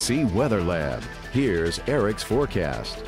See Weather Lab. Here's Eric's forecast.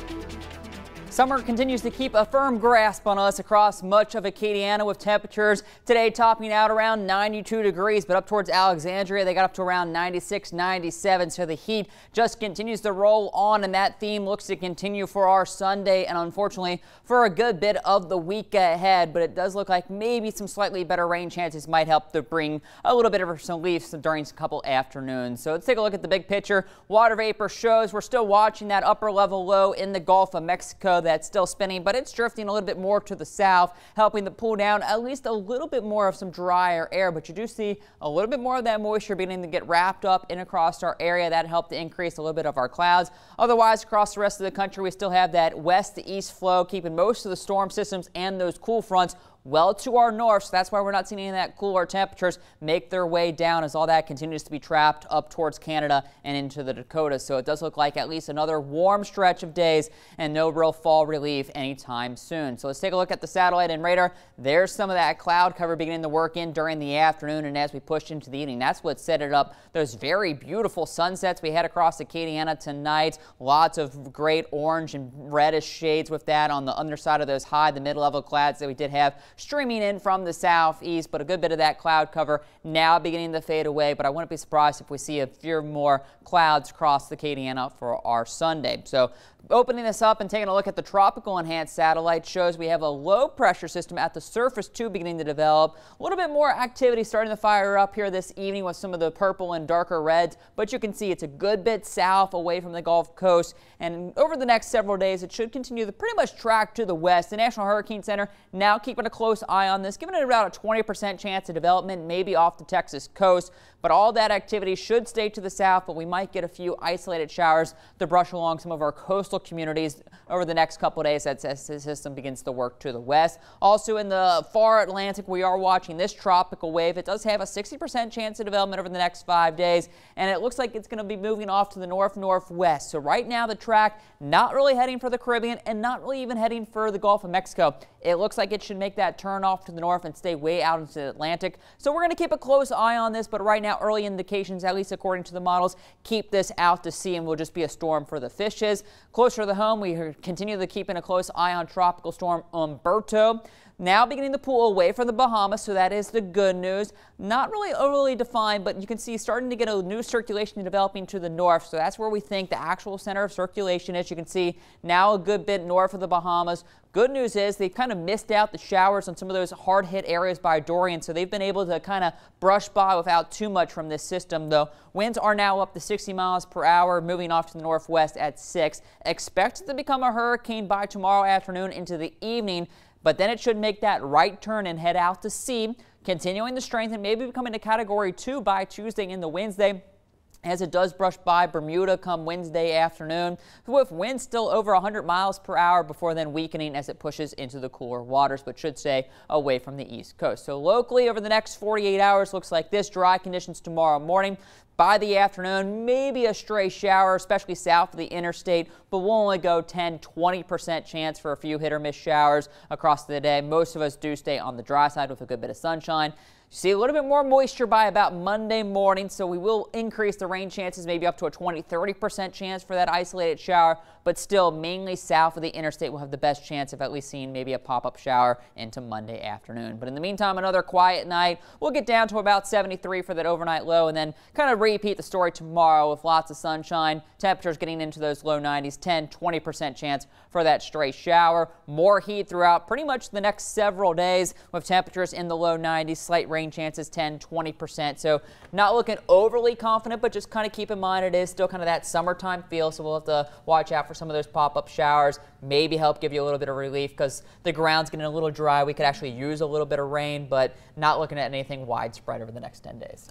Summer continues to keep a firm grasp on us across much of Acadiana, with temperatures today topping out around 92 degrees, but up towards Alexandria they got up to around 96, 97. So the heat just continues to roll on, and that theme looks to continue for our Sunday and unfortunately for a good bit of the week ahead. But it does look like maybe some slightly better rain chances might help to bring a little bit of relief during a couple afternoons. So let's take a look at the big picture. Water vapor shows we're still watching that upper level low in the Gulf of Mexico that's still spinning, but it's drifting a little bit more to the south, helping to pull down at least a little bit more of some drier air. But you do see a little bit more of that moisture beginning to get wrapped up in across our area. That helped to increase a little bit of our clouds. Otherwise, across the rest of the country, we still have that west to east flow, keeping most of the storm systems and those cool fronts well to our north. So that's why we're not seeing any of that cooler temperatures make their way down, as all that continues to be trapped up towards Canada and into the Dakotas. So it does look like at least another warm stretch of days and no real fall relief anytime soon. So let's take a look at the satellite and radar. There's some of that cloud cover beginning to work in during the afternoon, and as we push into the evening, that's what set it up. Those very beautiful sunsets we had across Acadiana tonight. Lots of great orange and reddish shades with that on the underside of those high, the mid-level clouds that we did have streaming in from the southeast, but a good bit of that cloud cover now beginning to fade away. But I wouldn't be surprised if we see a few more clouds across the Acadiana for our Sunday. So opening this up and taking a look at the tropical enhanced satellite shows we have a low pressure system at the surface too beginning to develop. A little bit more activity starting to fire up here this evening with some of the purple and darker reds, but you can see it's a good bit south away from the Gulf Coast, and over the next several days it should continue to pretty much track to the west. The National Hurricane Center now keeping a close eye on this, giving it about a 20% chance of development, maybe off the Texas coast. But all that activity should stay to the south, but we might get a few isolated showers to brush along some of our coastal communities over the next couple of days as the system begins to work to the west. Also in the far Atlantic, we are watching this tropical wave. It does have a 60% chance of development over the next 5 days, and it looks like it's going to be moving off to the north-northwest. So right now the track not really heading for the Caribbean and not really even heading for the Gulf of Mexico. It looks like it should make that turn off to the north and stay way out into the Atlantic. So we're going to keep a close eye on this, but right now early indications, at least according to the models, keep this out to sea and will just be a storm for the fishes. Closer to home, we continue to keep in a close eye on tropical storm Umberto. Now beginning to pull away from the Bahamas, so that is the good news. Not really overly defined, but you can see starting to get a new circulation developing to the north. So that's where we think the actual center of circulation is. You can see now a good bit north of the Bahamas. Good news is they've kind of missed out the showers on some of those hard-hit areas by Dorian, so they've been able to kind of brush by without too much from this system, though. Winds are now up to 60 miles per hour, moving off to the northwest at 6. Expect it to become a hurricane by tomorrow afternoon into the evening, but then it should make that right turn and head out to sea, continuing to strengthen, maybe becoming a Category 2 by Tuesday into Wednesday, as it does brush by Bermuda come Wednesday afternoon, with winds still over 100 miles per hour before then weakening as it pushes into the cooler waters, but should stay away from the east coast. So locally over the next 48 hours looks like this: dry conditions tomorrow morning. By the afternoon, maybe a stray shower, especially south of the interstate, but we'll only go 10-20% chance for a few hit or miss showers across the day. Most of us do stay on the dry side with a good bit of sunshine. See a little bit more moisture by about Monday morning, so we will increase the rain chances, maybe up to a 20-30% chance for that isolated shower, but still mainly south of the interstate will have the best chance of at least seeing maybe a pop-up shower into Monday afternoon. But in the meantime, another quiet night. We'll get down to about 73 for that overnight low, and then kind of repeat the story tomorrow with lots of sunshine. Temperatures getting into those low 90s, 10-20% chance for that stray shower. More heat throughout pretty much the next several days, with temperatures in the low 90s, slight rain chances 10-20%. So not looking overly confident, but just kind of keep in mind it is still kind of that summertime feel, so we'll have to watch out for some of those pop-up showers. Maybe help give you a little bit of relief because the ground's getting a little dry. We could actually use a little bit of rain, but not looking at anything widespread over the next 10 days.